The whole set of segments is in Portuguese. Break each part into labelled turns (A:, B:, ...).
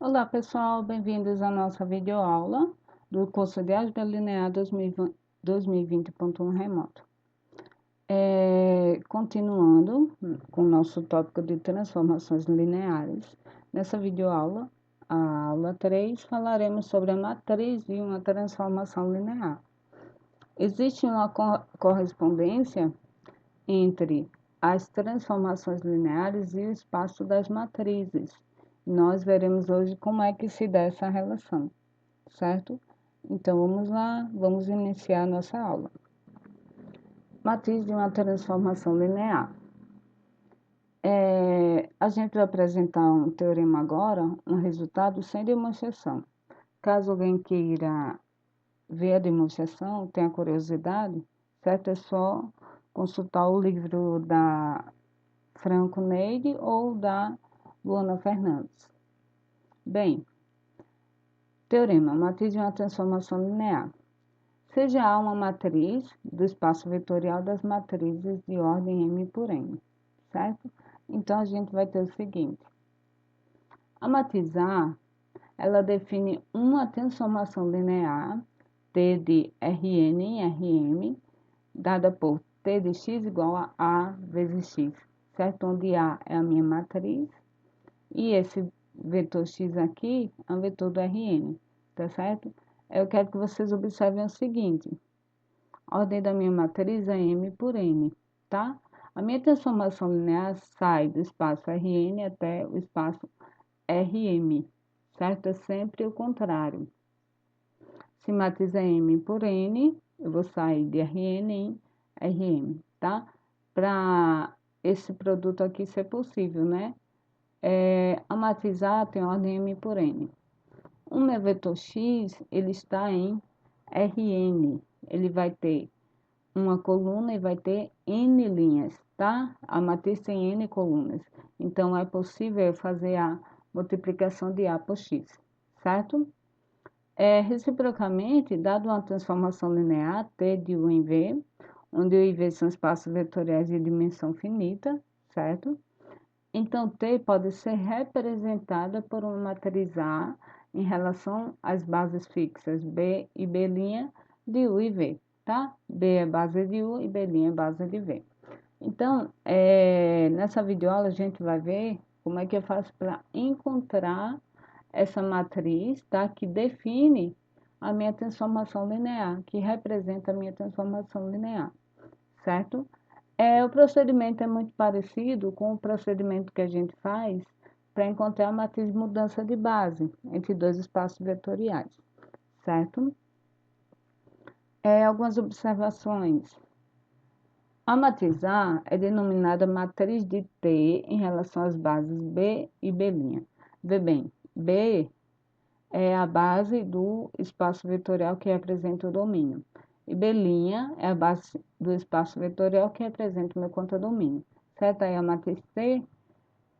A: Olá pessoal, bem-vindos à nossa videoaula do curso de Álgebra Linear 2020.1 remoto. Continuando com o nosso tópico de transformações lineares, nessa videoaula, a aula 3, falaremos sobre a matriz de uma transformação linear. Existe uma correspondência entre as transformações lineares e o espaço das matrizes. Nós veremos hoje como é que se dá essa relação, certo? Então, vamos lá, vamos iniciar nossa aula. Matriz de uma transformação linear. A gente vai apresentar um teorema agora, um resultado sem demonstração. Caso alguém queira ver a demonstração, tenha curiosidade, certo? É só consultar o livro da Franco Neide ou da Luana Fernandes. Bem, teorema, matriz de uma transformação linear. Seja A uma matriz do espaço vetorial das matrizes de ordem M por N, certo? Então, a gente vai ter o seguinte. A matriz A, ela define uma transformação linear, T de Rn em Rm, dada por T de x igual a A vezes x, certo? Onde A é a minha matriz e esse vetor x aqui é um vetor do Rn, tá certo? Eu quero que vocês observem o seguinte. A ordem da minha matriz é M por N, tá? A minha transformação linear sai do espaço Rn até o espaço Rm, certo? É sempre o contrário. Se matriz é M por N, eu vou sair de Rn em Rm, tá? Para esse produto aqui ser possível, né? A matriz A tem ordem M por N. O meu vetor X, ele está em Rn. Ele vai ter uma coluna e vai ter N linhas, tá? A matriz tem N colunas. Então, é possível fazer a multiplicação de A por X, certo? Reciprocamente, dado uma transformação linear, T de U em V, onde U e V são espaços vetoriais de dimensão finita, certo? Então, T pode ser representada por uma matriz A em relação às bases fixas B e B' de U e V, tá? B é base de U e B' é base de V. Então, nessa videoaula a gente vai ver como é que eu faço para encontrar essa matriz, tá? Que define a minha transformação linear, que representa a minha transformação linear, certo? O procedimento é muito parecido com o procedimento que a gente faz para encontrar a matriz de mudança de base entre dois espaços vetoriais, certo? Algumas observações. A matriz A é denominada matriz de T em relação às bases B e B'. Vê bem, B é a base do espaço vetorial que representa o domínio. E B' é a base do espaço vetorial que representa o meu contradomínio. Certo? Aí a matriz T,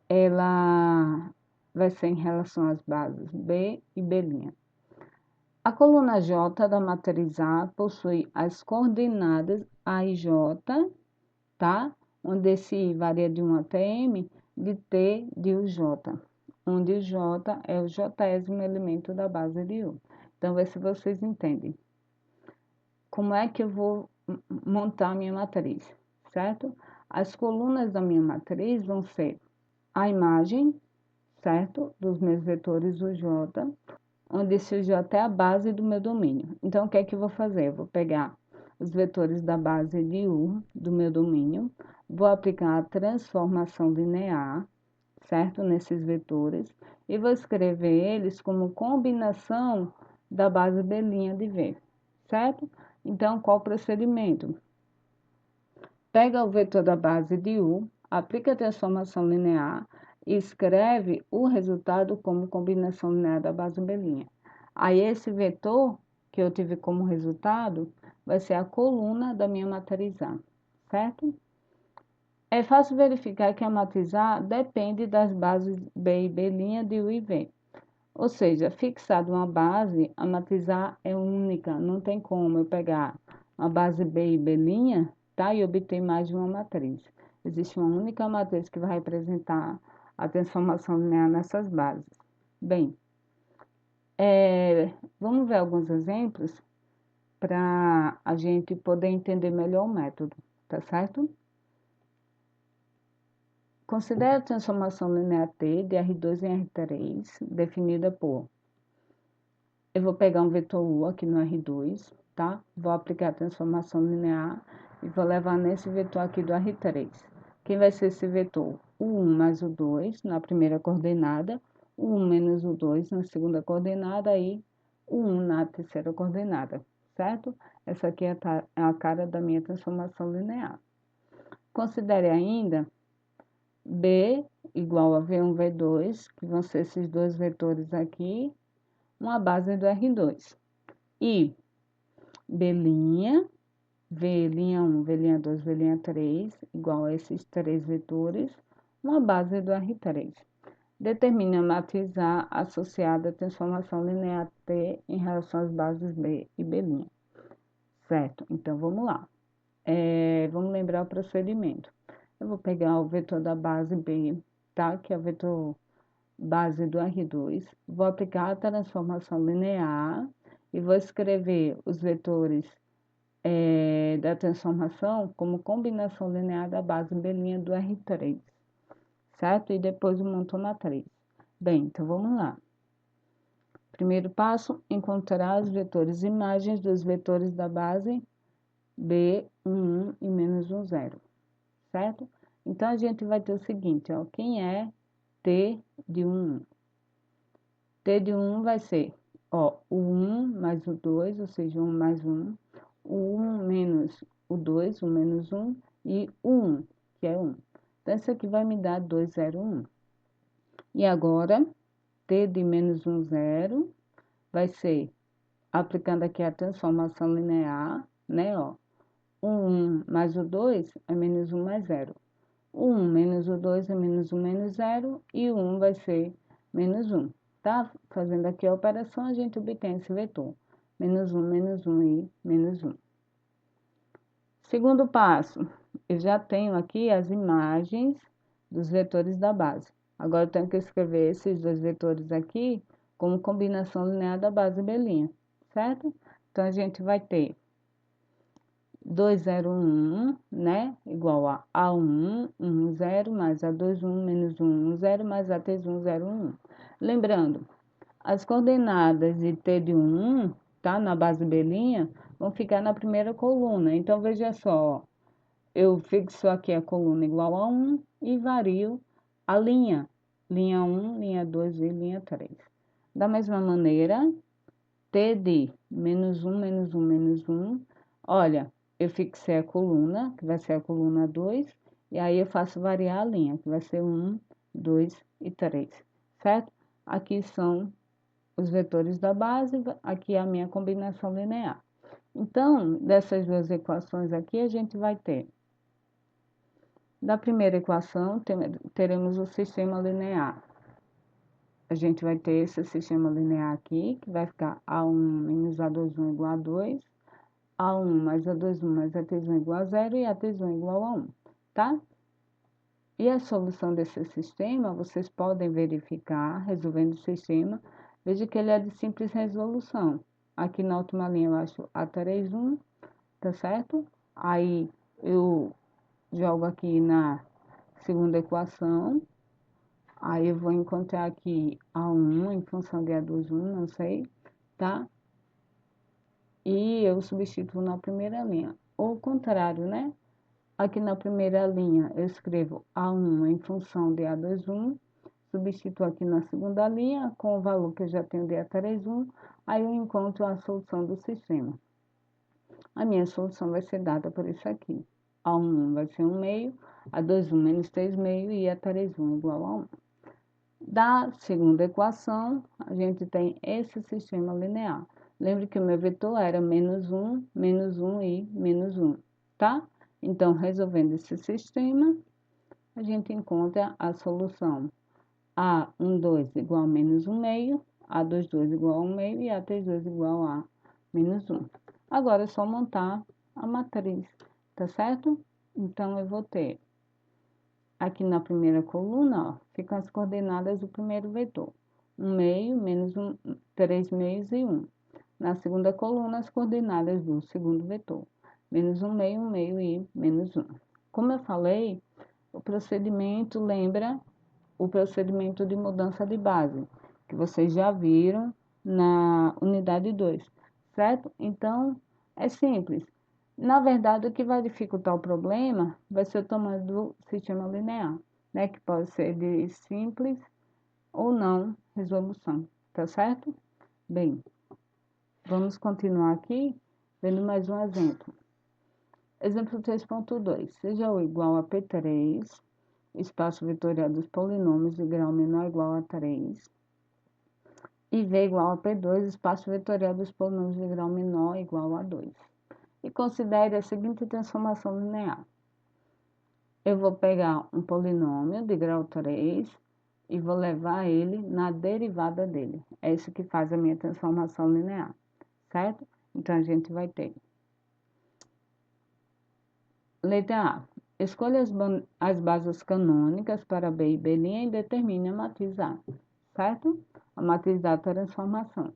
A: ela vai ser em relação às bases B e B'. A coluna J da matriz A possui as coordenadas A e J, tá? Onde esse I varia de 1 até M, de T de UJ, onde o J é o jésimo elemento da base de U. Então, vê se vocês entendem. Como é que eu vou montar a minha matriz, certo? As colunas da minha matriz vão ser a imagem, certo? Dos meus vetores UJ, onde esse UJ é a base do meu domínio. Então, o que é que eu vou fazer? Eu vou pegar os vetores da base de U, do meu domínio, vou aplicar a transformação linear, certo? Nesses vetores, e vou escrever eles como combinação da base B' de V, certo? Então, qual o procedimento? Pega o vetor da base de U, aplica a transformação linear e escreve o resultado como combinação linear da base B'. Aí, esse vetor que eu tive como resultado vai ser a coluna da minha matriz A, certo? É fácil verificar que a matriz A depende das bases B e B' de U e V. Ou seja, fixado uma base, a matriz A é única, não tem como eu pegar uma base B e B', tá? E obter mais de uma matriz. Existe uma única matriz que vai representar a transformação linear nessas bases. Bem, Vamos ver alguns exemplos para a gente poder entender melhor o método, tá certo? Considere a transformação linear T de R2 em R3, definida por... Eu vou pegar um vetor U aqui no R2, tá? Vou aplicar a transformação linear e vou levar nesse vetor aqui do R3. Quem vai ser esse vetor? O 1 mais o 2 na primeira coordenada, o 1 menos o 2 na segunda coordenada e o 1 na terceira coordenada, certo? Essa aqui é a cara da minha transformação linear. Considere ainda B igual a V1, V2, que vão ser esses dois vetores aqui, uma base do R2. E B', V'U, V'U, V'U, igual a esses três vetores, uma base do R3. Determine a matriz A associada à transformação linear T em relação às bases B e B'. Certo? Então, vamos lá. Vamos lembrar o procedimento. Eu vou pegar o vetor da base B, tá? Que é o vetor base do R2. Vou aplicar a transformação linear e vou escrever os vetores da transformação como combinação linear da base B' do R3, certo? E depois eu monto a matriz. Bem, então vamos lá. Primeiro passo, encontrar os vetores imagens dos vetores da base B, 1 e menos 1, 0, certo? Então, a gente vai ter o seguinte, ó, quem é T de 1? T de 1 vai ser, ó, o 1 mais o 2, ou seja, 1 mais 1, o 1 menos o 2, o menos 1, e o 1, que é 1. Então, isso aqui vai me dar 2, 0, 1. E agora, T de menos 1, 0, vai ser, aplicando aqui a transformação linear, né, ó, o 1 mais o 2 é menos 1 mais 0. O 1 menos o 2 é menos 1 menos 0, e o 1 vai ser menos 1. Tá? Fazendo aqui a operação, a gente obtém esse vetor. Menos 1 e menos 1. Segundo passo, eu já tenho aqui as imagens dos vetores da base. Agora, eu tenho que escrever esses dois vetores aqui como combinação linear da base B', certo? Então, a gente vai ter 2, 0, 1, né? Igual a A1, 1, 0, mais A2, 1, menos 1, 1, 0, mais A3, 1, 0, 1. Lembrando, as coordenadas de T de 1, tá? Na base B', vão ficar na primeira coluna. Então, veja só, eu fixo aqui a coluna igual a 1 e vario a linha. Linha 1, linha 2 e linha 3. Da mesma maneira, T de menos 1, menos 1, menos 1. Olha, eu fixei a coluna, que vai ser a coluna 2, e aí eu faço variar a linha, que vai ser 1, 2 e 3, certo? Aqui são os vetores da base, aqui é a minha combinação linear. Então, dessas duas equações aqui, a gente vai ter, da primeira equação, teremos o sistema linear. A gente vai ter esse sistema linear aqui, que vai ficar A1 menos A2, igual a 2, A1 mais A2, mais A3 igual a 0 e A3 igual a 1, tá? E a solução desse sistema, vocês podem verificar, resolvendo o sistema, veja que ele é de simples resolução. Aqui na última linha eu acho A3, 1, tá certo? Aí eu jogo aqui na segunda equação, aí eu vou encontrar aqui A1 em função de A2, 1, não sei, tá? E eu substituo na primeira linha. Ou o contrário, né? Aqui na primeira linha eu escrevo A1 em função de A2, 1, substituo aqui na segunda linha com o valor que eu já tenho de A3, 1, aí eu encontro a solução do sistema. A minha solução vai ser dada por isso aqui. A1 vai ser 1 meio, A2, 1 menos 3 meio e A3, 1 igual a 1. Da segunda equação, a gente tem esse sistema linear. Lembre que o meu vetor era menos 1 e menos 1, tá? Então, resolvendo esse sistema, a gente encontra a solução A12 igual a menos 1 meio, A22 igual a 1 meio e A32 igual a menos 1. Agora é só montar a matriz, tá certo? Então, eu vou ter aqui na primeira coluna, ó, ficam as coordenadas do primeiro vetor. 1 meio, menos 3 meios e 1. Na segunda coluna, as coordenadas do segundo vetor. Menos 1 meio e menos 1. Como eu falei, o procedimento lembra o procedimento de mudança de base, que vocês já viram na unidade 2, certo? Então, é simples. Na verdade, o que vai dificultar o problema vai ser o tamanho do sistema linear, né? Que pode ser de simples ou não resolução, tá certo? Bem, vamos continuar aqui, vendo mais um exemplo. Exemplo 3.2. Seja U igual a P3, espaço vetorial dos polinômios de grau menor ou igual a 3, e V igual a P2, espaço vetorial dos polinômios de grau menor ou igual a 2. E considere a seguinte transformação linear. Eu vou pegar um polinômio de grau 3 e vou levar ele na derivada dele. É isso que faz a minha transformação linear, certo? Então, a gente vai ter. Letra A. Escolha as bases canônicas para B e B' e determine a matriz A, certo? A matriz da transformação.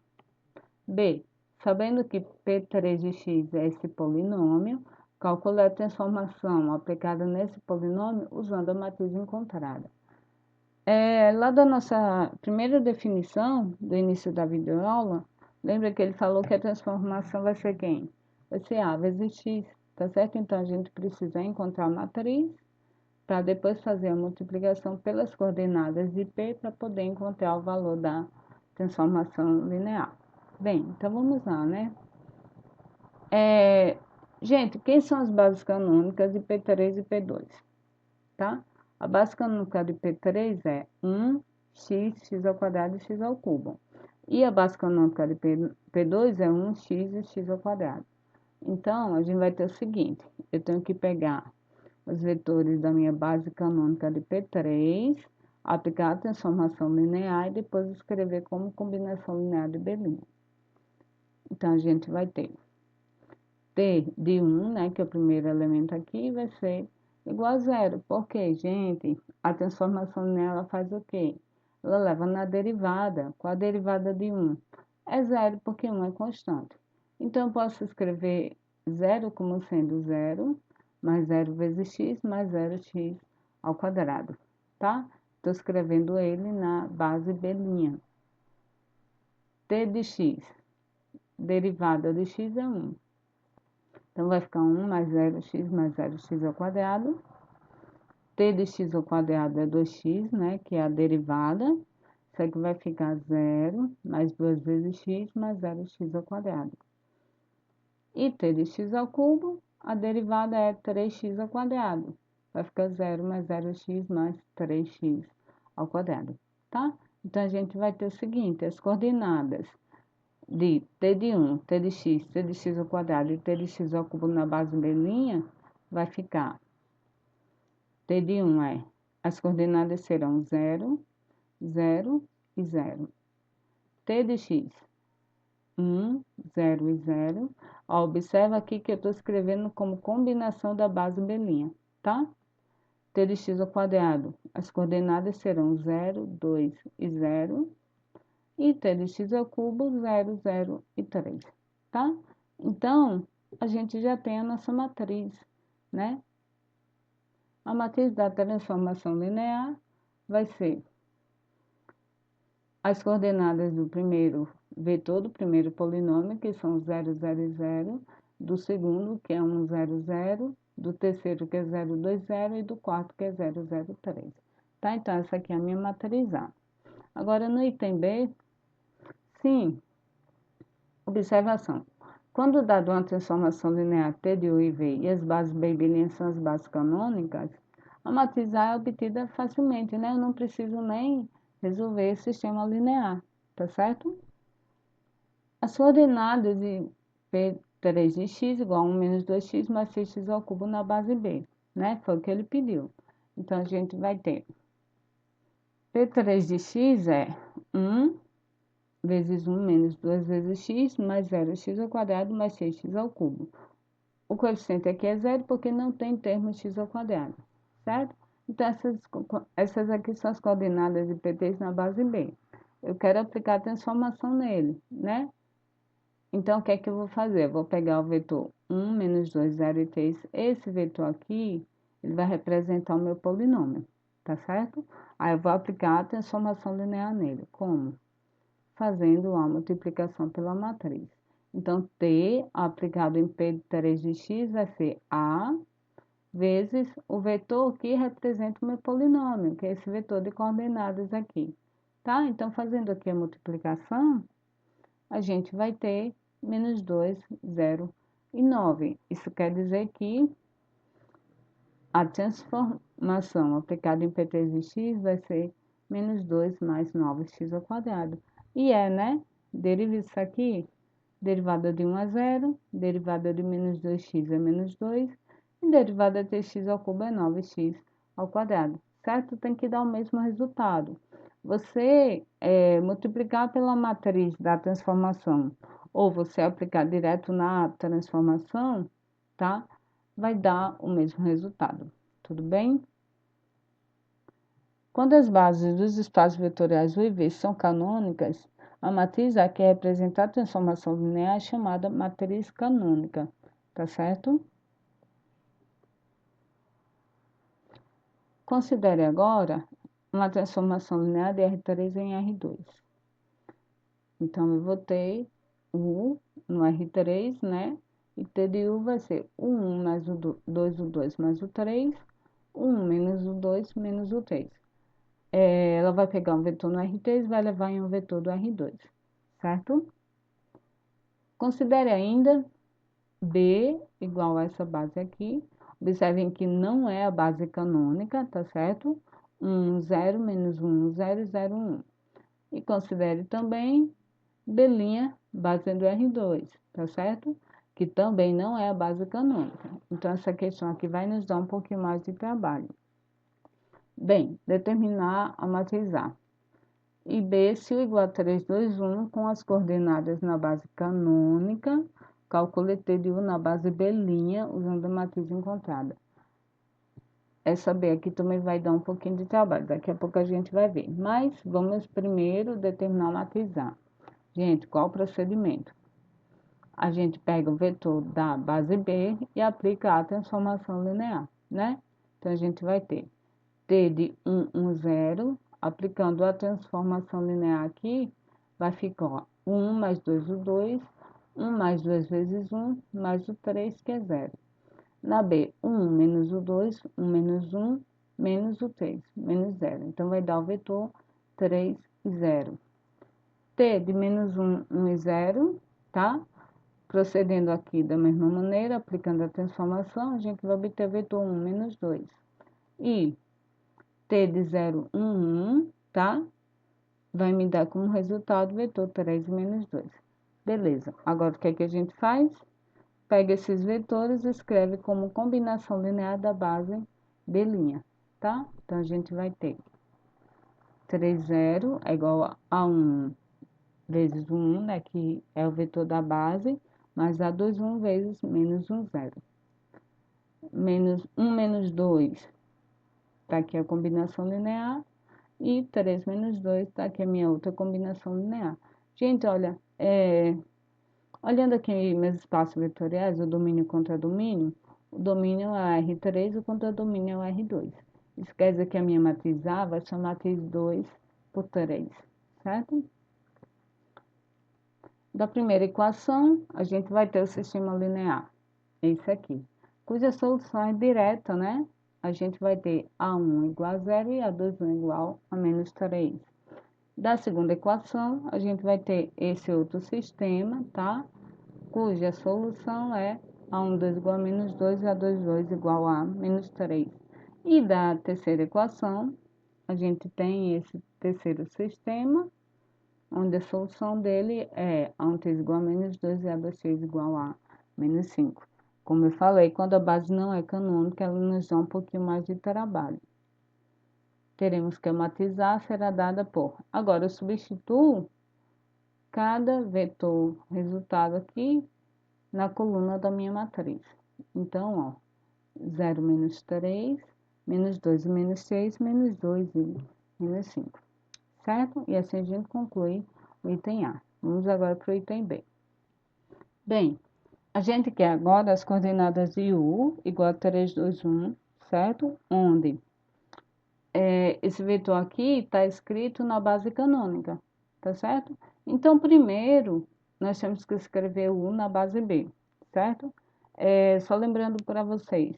A: B. Sabendo que P3 de x é esse polinômio, calcule a transformação aplicada nesse polinômio usando a matriz encontrada. Lá da nossa primeira definição, do início da videoaula, lembra que ele falou que a transformação vai ser quem? Vai ser A vezes x, tá certo? Então, a gente precisa encontrar a matriz para depois fazer a multiplicação pelas coordenadas de P para poder encontrar o valor da transformação linear. Bem, então vamos lá, né? Gente, quem são as bases canônicas de P3 e P2, tá? A base canônica de P3 é 1x, x ao quadrado e x ao cubo. E a base canônica de P2 é 1x e x ao quadrado. Então, a gente vai ter o seguinte, eu tenho que pegar os vetores da minha base canônica de P3, aplicar a transformação linear e depois escrever como combinação linear de B'. Então, a gente vai ter T de 1, né, que é o primeiro elemento aqui, vai ser igual a zero. Porque, gente, a transformação linear ela faz o quê? Ela leva na derivada. Qual a derivada de 1? É zero, porque 1 é constante. Então, eu posso escrever zero como sendo zero, mais 0 vezes x, mais 0x ao quadrado, tá? Estou escrevendo ele na base B'. T de x, derivada de x é 1. Então, vai ficar 1 mais 0x mais 0x ao quadrado. T de x ao quadrado é 2x, né? Que é a derivada. Isso aqui vai ficar 0 mais 2 vezes x mais 0x ao quadrado. E t de x ao cubo, a derivada é 3x ao quadrado. Vai ficar 0 mais 0x mais 3x ao quadrado, tá? Então, a gente vai ter o seguinte, as coordenadas de t de 1, t de x ao quadrado e t de x ao cubo na base B', vai ficar t de 1 as coordenadas serão 0, 0 e 0. T de x, 1, 0 e 0. Ó, observa aqui que eu estou escrevendo como combinação da base B', tá? T de x ao quadrado, as coordenadas serão 0, 2 e 0. E t de x ao cubo, 0, 0 e 3, tá? Então, a gente já tem a nossa matriz, né? A matriz da transformação linear vai ser as coordenadas do primeiro vetor, do primeiro polinômio, que são 0, 0 e 0, do segundo, que é 1, 0, 0, do terceiro, que é 0, 2, 0, e do quarto, que é 0, 0, 3. Tá? Então, essa aqui é a minha matriz A. Agora, no item B, sim, observação. Quando dado uma transformação linear T de U e V e as bases B e B' são as bases canônicas, a matriz A é obtida facilmente, né? Eu não preciso nem resolver esse sistema linear, tá certo? As coordenadas de P3 de x igual a 1 menos 2x mais 6x ao cubo na base B, né? Foi o que ele pediu. Então, a gente vai ter P3 de x é 1 vezes 1 menos 2 vezes x, mais 0x ao quadrado, mais 6x ao cubo. O coeficiente aqui é zero porque não tem termo x ao quadrado, certo? Então, essas aqui são as coordenadas de P3 na base B. eu quero aplicar a transformação nele, né? Então, o que é que eu vou fazer? Eu vou pegar o vetor 1, menos 2, 0 e 3. Esse vetor aqui, ele vai representar o meu polinômio, tá certo? Aí eu vou aplicar a transformação linear nele. Como? Fazendo a multiplicação pela matriz. Então, T aplicado em P de 3 de x vai ser A vezes o vetor que representa o meu polinômio, que é esse vetor de coordenadas aqui. Tá? Então, fazendo aqui a multiplicação, a gente vai ter menos 2, 0 e 9. Isso quer dizer que a transformação aplicada em P3 de x vai ser menos 2 mais 9x ao quadrado. E né? Deriva isso aqui, derivada de 1 a 0, derivada de menos 2x é menos 2, e derivada de x ao cubo é 9x ao quadrado, certo? Tem que dar o mesmo resultado. Você multiplicar pela matriz da transformação, ou você aplicar direto na transformação, tá? Vai dar o mesmo resultado, tudo bem? Quando as bases dos espaços vetoriais U e V são canônicas, a matriz A que representa a transformação linear é chamada matriz canônica, tá certo? Considere agora uma transformação linear de R3 em R2. Então, eu vou ter U no R3, né? E T de U vai ser o 1 mais o 2, o 2 mais o 3, o 1 menos o 2 menos o 3. Ela vai pegar um vetor no R3 e vai levar em um vetor do R2, certo? Considere ainda B igual a essa base aqui. Observem que não é a base canônica, tá certo? 1, 0, menos 1, 0, 0, 1. E considere também B', base do R2, tá certo? Que também não é a base canônica. Então, essa questão aqui vai nos dar um pouquinho mais de trabalho. Bem, determinar a matriz A. E B, se o igual a 3, 2, 1, com as coordenadas na base canônica, calcule T de U na base B', usando a matriz encontrada. Essa B aqui também vai dar um pouquinho de trabalho, daqui a pouco a gente vai ver. Mas vamos primeiro determinar a matriz A. Gente, qual o procedimento? A gente pega o vetor da base B e aplica a transformação linear, né? Então, a gente vai ter T de 1, 1, 0, aplicando a transformação linear aqui, vai ficar 1 mais 2, o 2, 1 mais 2 vezes 1, mais o 3, que é 0. Na B, 1 menos o 2, 1 menos 1, menos o 3, menos 0. Então, vai dar o vetor 3 e 0. T de menos 1, 1 e 0, tá? Procedendo aqui da mesma maneira, aplicando a transformação, a gente vai obter o vetor 1 menos 2. E T de 0, 1, 1, tá? Vai me dar como resultado o vetor 3 menos 2. Beleza. Agora, o que é que a gente faz? Pega esses vetores e escreve como combinação linear da base B', tá? Então, a gente vai ter 3, 0 é igual a 1 vezes o 1, né? Que é o vetor da base, mais a 2, 1 vezes menos 1, 0. Menos 1 menos 2, tá aqui a combinação linear. E 3 menos 2, tá aqui a minha outra combinação linear. Gente, olha, olhando aqui meus espaços vetoriais, o domínio contra domínio, o domínio é o R3 e o contradomínio é o R2. Isso quer dizer que a minha matriz A vai ser a matriz 2 por 3, certo? Da primeira equação, a gente vai ter o sistema linear, esse aqui, cuja solução é direta, né? A gente vai ter A1 igual a 0 e A2 igual a menos 3. Da segunda equação, a gente vai ter esse outro sistema, tá? Cuja solução é A12 igual a menos 2 e A22 igual a menos 3. E da terceira equação, a gente tem esse terceiro sistema, onde a solução dele é A13 igual a menos 2 e A26 igual a menos 5. Como eu falei, quando a base não é canônica, ela nos dá um pouquinho mais de trabalho. Teremos que matizar, será dada por. Agora, eu substituo cada vetor resultado aqui na coluna da minha matriz. Então, ó, 0 menos 3, menos 2 e menos 6, menos 2 e menos 5, certo? E assim a gente conclui o item A. Vamos agora para o item B. Bem, a gente quer agora as coordenadas de U igual a 3, 2, 1, certo? Onde esse vetor aqui está escrito na base canônica, tá certo? Então, primeiro, nós temos que escrever U na base B, certo? Só lembrando para vocês,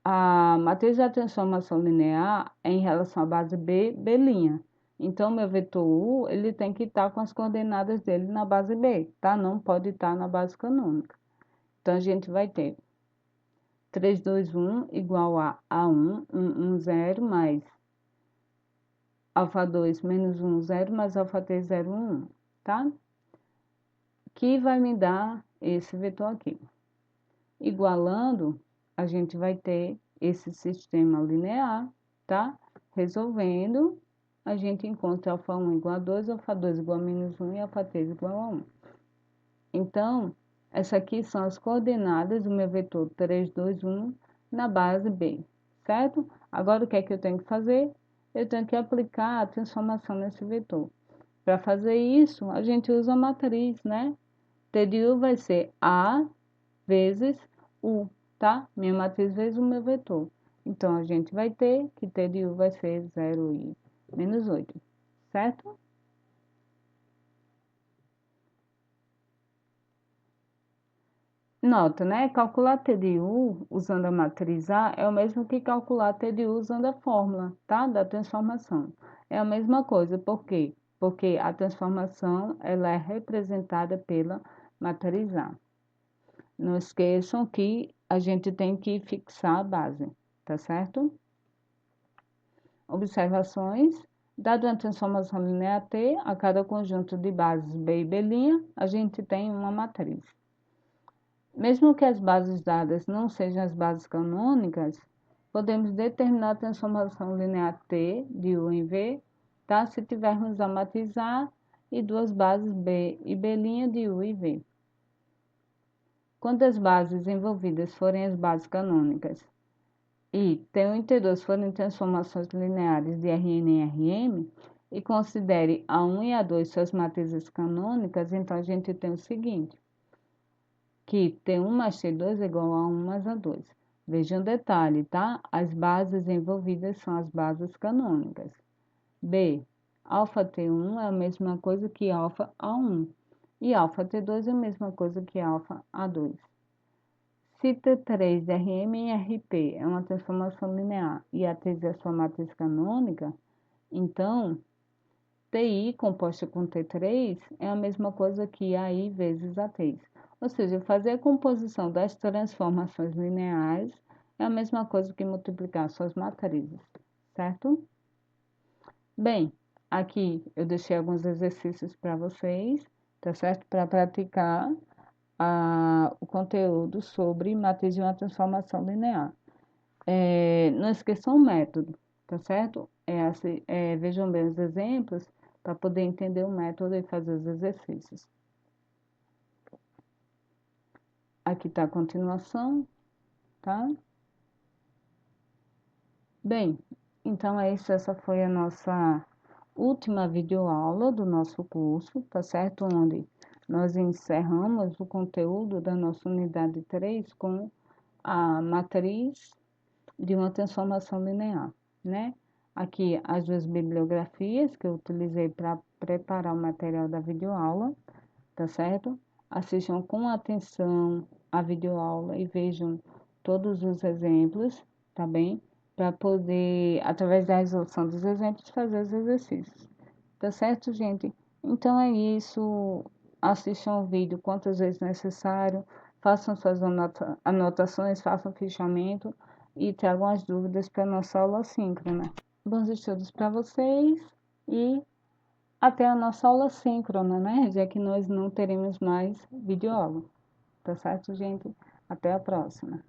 A: a matriz da transformação linear é em relação à base B, B'. Então, meu vetor U, ele tem que estar com as coordenadas dele na base B, tá? Não pode estar na base canônica. Então, a gente vai ter 3, 2, 1 igual a A1, 1, 1, 0, mais alfa 2 menos 1, 0, mais alfa 3, 0, 1, tá? Que vai me dar esse vetor aqui. Igualando, a gente vai ter esse sistema linear, tá? Resolvendo, a gente encontra alfa 1 igual a 2, alfa 2 igual a menos 1 e alfa 3 igual a 1. Então, essas aqui são as coordenadas do meu vetor 3, 2, 1 na base B, certo? Agora, o que é que eu tenho que fazer? Eu tenho que aplicar a transformação nesse vetor. Para fazer isso, a gente usa a matriz, né? T de U vai ser A vezes U, tá? Minha matriz vezes o meu vetor. Então, a gente vai ter que T de U vai ser 0 e menos 8, certo? Nota, né? Calcular T de U usando a matriz A é o mesmo que calcular T de U usando a fórmula, tá? Da transformação. É a mesma coisa, por quê? Porque a transformação, ela é representada pela matriz A. Não esqueçam que a gente tem que fixar a base, tá certo? Observações. Dado uma transformação linear T, a cada conjunto de bases B e B', a gente tem uma matriz. Mesmo que as bases dadas não sejam as bases canônicas, podemos determinar a transformação linear T de U em V, tá? Se tivermos a matriz A e duas bases B e B' de U e V. Quando as bases envolvidas forem as bases canônicas e T1 e T2 forem transformações lineares de Rn em Rm, e considere A1 e A2 suas matrizes canônicas, então a gente tem o seguinte, que T1 mais T2 é igual a 1 mais A2. Veja um detalhe, tá? As bases envolvidas são as bases canônicas. B, alfa T1 é a mesma coisa que alfa A1, e alfa T2 é a mesma coisa que alfa A2. Se T3 de Rm em Rp é uma transformação linear e A3 é a sua matriz canônica, então Ti composta com T3 é a mesma coisa que AI vezes A3. Ou seja, fazer a composição das transformações lineares é a mesma coisa que multiplicar suas matrizes, certo? Bem, aqui eu deixei alguns exercícios para vocês, tá certo? Para praticar o conteúdo sobre matriz de uma transformação linear. Não esqueçam o método, tá certo? Vejam bem os exemplos para poder entender o método e fazer os exercícios. Aqui está a continuação, tá? Bem, então é isso, essa foi a nossa última videoaula do nosso curso, tá certo? Onde nós encerramos o conteúdo da nossa unidade 3 com a matriz de uma transformação linear, né? Aqui as duas bibliografias que eu utilizei para preparar o material da videoaula, tá certo? Assistam com atenção a videoaula e vejam todos os exemplos, tá bem? Para poder, através da resolução dos exemplos, fazer os exercícios. Tá certo, gente? Então é isso. Assistam o vídeo quantas vezes necessário, façam suas anotações, façam fichamento e tragam as dúvidas para a nossa aula síncrona. Bons estudos para vocês e até a nossa aula síncrona, né? Já que nós não teremos mais videoaula. Tá certo, gente? Até a próxima.